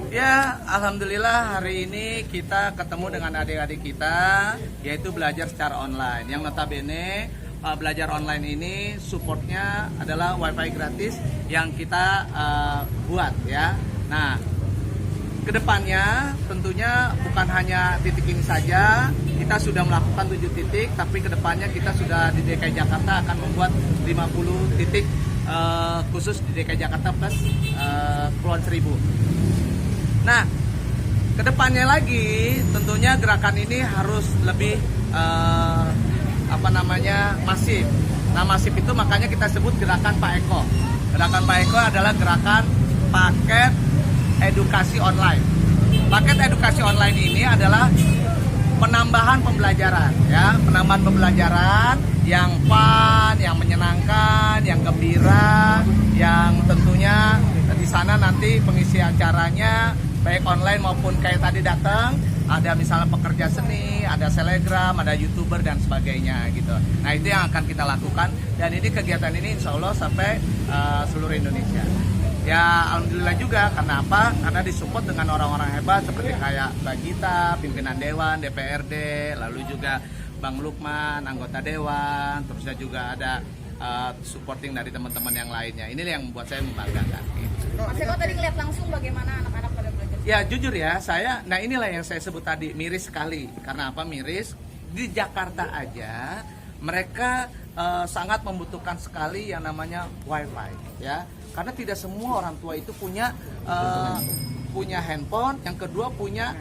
Ya, alhamdulillah hari ini kita ketemu dengan adik-adik kita, yaitu belajar secara online. Yang notabene belajar online ini supportnya adalah wifi gratis yang kita buat ya. Nah, kedepannya tentunya bukan hanya titik ini saja, kita sudah melakukan 7 titik, tapi kedepannya kita sudah di DKI Jakarta akan membuat 50 titik khusus di DKI Jakarta plus Kepulauan Seribu. Nah, kedepannya lagi tentunya gerakan ini harus lebih masif. Nah, masif itu makanya kita sebut gerakan Pak Eko. Gerakan Pak Eko adalah gerakan paket edukasi online. Paket edukasi online ini adalah penambahan pembelajaran, ya, penambahan pembelajaran yang fun, yang menyenangkan, yang gembira, yang tentunya di sana nanti pengisi acaranya baik online maupun kayak tadi datang ada misalnya pekerja seni, ada selegram, ada youtuber dan sebagainya gitu. Nah, itu yang akan kita lakukan dan ini kegiatan ini insya Allah sampai seluruh Indonesia. Ya, alhamdulillah juga, karena apa? Karena disupport dengan orang-orang hebat seperti kayak Mbak Gita, pimpinan Dewan, DPRD, lalu juga Bang Lukman, anggota Dewan, terusnya juga ada supporting dari teman-teman yang lainnya. Ini yang membuat saya membanggakan. Mas Eko tadi ngeliat langsung bagaimana anak-anak pada belajar? Ya, jujur ya, nah inilah yang saya sebut tadi, miris sekali. Karena apa miris? Di Jakarta aja, mereka sangat membutuhkan sekali yang namanya wifi, ya. Karena tidak semua orang tua itu punya handphone, yang kedua punya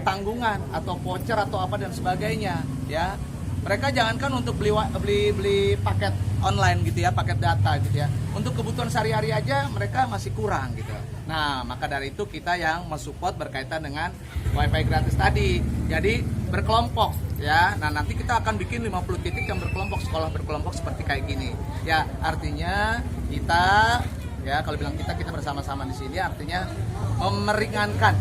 tanggungan atau voucher atau apa dan sebagainya, ya. Mereka jangankan untuk beli paket online gitu ya, paket data gitu ya. Untuk kebutuhan sehari-hari aja mereka masih kurang gitu. Nah, maka dari itu kita yang mensupport berkaitan dengan wifi gratis tadi. Jadi berkelompok ya. Nah, nanti kita akan bikin 50 titik yang berkelompok, sekolah berkelompok seperti kayak gini. Ya, artinya kita ya kalau bilang kita bersama-sama di sini artinya meringankan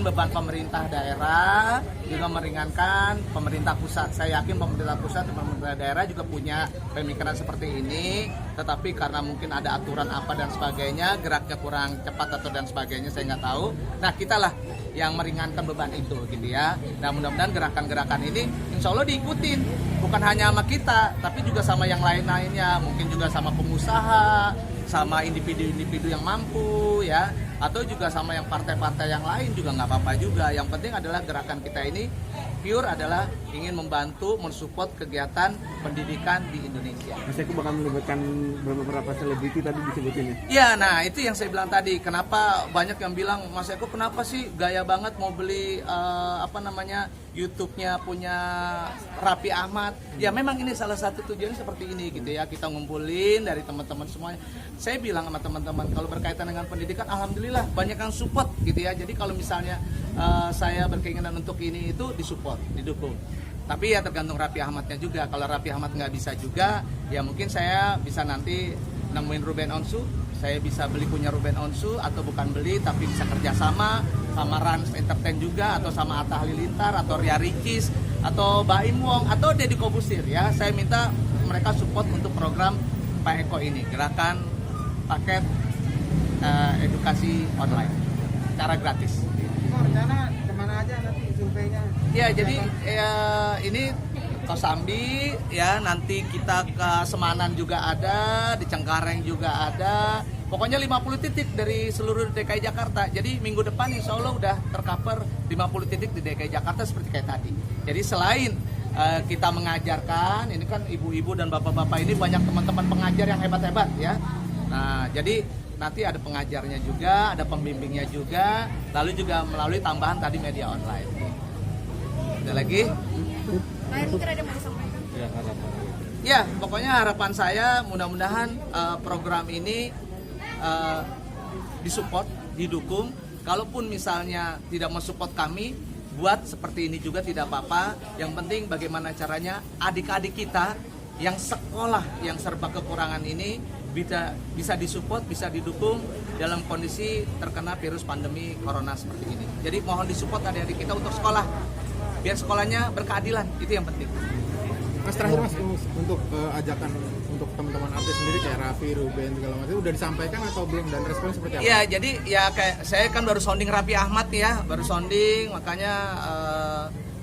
beban pemerintah daerah, juga meringankan pemerintah pusat. Saya yakin pemerintah pusat dan pemerintah daerah juga punya pemikiran seperti ini, tetapi karena mungkin ada aturan apa dan sebagainya, geraknya kurang cepat atau dan sebagainya, saya nggak tahu. Nah, kitalah yang meringankan beban itu gitu ya. Nah, mudah-mudahan gerakan-gerakan ini insya Allah diikutin, bukan hanya sama kita, tapi juga sama yang lain-lainnya, mungkin juga sama pengusaha, sama individu-individu yang mampu ya, atau juga sama yang partai-partai yang lain juga nggak apa-apa juga. Yang penting adalah gerakan kita ini pure adalah ingin membantu mensupport kegiatan pendidikan di Indonesia. Mas Eko bakal melibatkan beberapa selebriti tadi disebutinnya. Ya, nah itu yang saya bilang tadi. Kenapa banyak yang bilang Mas Eko kenapa sih gaya banget mau beli YouTube-nya punya Raffi Ahmad? Ya memang ini salah satu tujuannya seperti ini gitu ya. Kita ngumpulin dari teman-teman semuanya. Saya bilang sama teman-teman kalau berkaitan dengan pendidikan, alhamdulillah banyak yang support gitu ya. Jadi kalau misalnya saya berkeinginan untuk ini itu disupport, didukung. Tapi ya tergantung Raffi Ahmadnya juga. Kalau Raffi Ahmad nggak bisa juga, ya mungkin saya bisa nanti nemuin Ruben Onsu. Saya bisa beli punya Ruben Onsu, atau bukan beli tapi bisa kerjasama sama Rans Entertain juga, atau sama Atta Halilintar, atau Ria Ricis, atau Baim Wong, atau Deddy Kobusir ya. Saya minta mereka support untuk program Pak Eko ini, gerakan paket edukasi online secara gratis. Rencana kemana aja nanti surveinya? Ya, jadi ini Kosambi ya, nanti kita ke Semanan juga ada, di Cengkareng juga ada. Pokoknya 50 titik dari seluruh DKI Jakarta. Jadi minggu depan insya Allah udah tercover 50 titik di DKI Jakarta seperti kayak tadi. Jadi selain kita mengajarkan, ini kan ibu-ibu dan bapak-bapak ini banyak teman-teman pengajar yang hebat-hebat ya. Nah, jadi nanti ada pengajarnya juga, ada pembimbingnya juga, lalu juga melalui tambahan tadi media online. Ada lagi? Mungkin ada yang mau disampaikan? Ya, pokoknya harapan saya mudah-mudahan program ini disupport, didukung. Kalaupun misalnya tidak mensupport kami, buat seperti ini juga tidak apa-apa. Yang penting bagaimana caranya adik-adik kita yang sekolah yang serba kekurangan ini bisa disupport, bisa didukung dalam kondisi terkena virus pandemi corona seperti ini. Jadi mohon disupport adik-adik kita untuk sekolah, biar sekolahnya berkeadilan, itu yang penting. Mas terakhir Mas, untuk ajakan untuk teman-teman artis sendiri kayak Raffi, Ruben segala macam udah disampaikan atau belum dan respon seperti apa? Iya, jadi ya kayak saya kan baru sounding Raffi Ahmad nih ya, baru sounding, makanya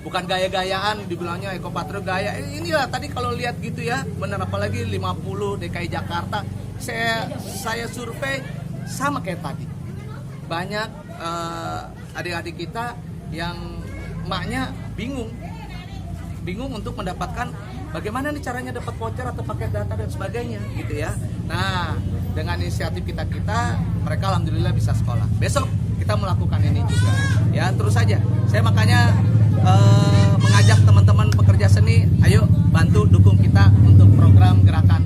bukan gaya-gayaan dibilangnya Eko Patrio gaya. Inilah tadi kalau lihat gitu ya, bener apalagi 50 DKI Jakarta. Saya survei sama kayak tadi. Banyak adik-adik kita yang emaknya bingung untuk mendapatkan bagaimana nih caranya dapat voucher atau paket data dan sebagainya gitu ya. Nah, dengan inisiatif kita mereka alhamdulillah bisa sekolah. Besok kita melakukan ini juga. Ya, terus saja. Saya makanya mengajak teman-teman pekerja seni, ayo bantu dukung kita untuk program gerakan